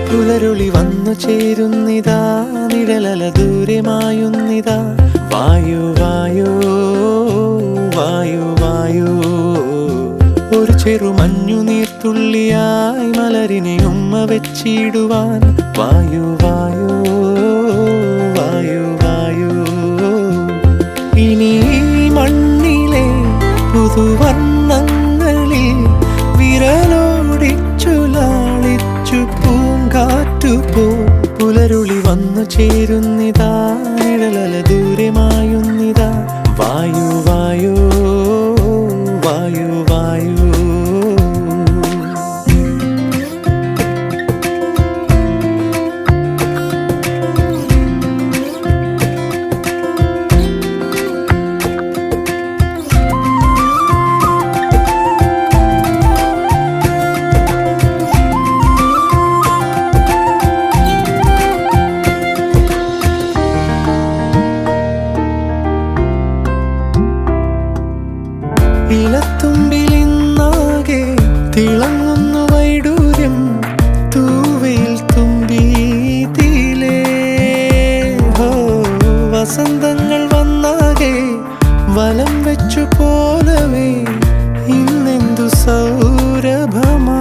പുലരുളി വന്നു ചേരുന്നിതാ, നിഴലല ദൂരെ മായുന്നിതാ. വായു വായു വായു വായു, ഒരു ചെറു മഞ്ഞു നീർത്തുള്ളിയായി മലരിനെ ഉമ്മ വെച്ചിടുവാൻ. വായു വായു വായു വായു, ഇനി മണ്ണിലെ പുതുവർണ്ണങ്ങളിൽ വിരലോടിച്ചു ലാളിച്ചു പൂങ്കാറ്റുപോ. പുലരുളി വന്നു ചേരുന്നിതാ, നിഴലല ദൂരെ മായുന്നിതാ. വായു വായു വായു വായു. ഇലത്തുമ്പിലിന്നാകെ തിളങ്ങുന്നു വൈഡൂര്യം, തൂവയിൽ തുമ്പീതിലേ. ഹോ, വസന്തങ്ങൾ വന്നാകെ വലം വെച്ചു പോലവേ ഇന്നെന്തു സൗരഭമാ.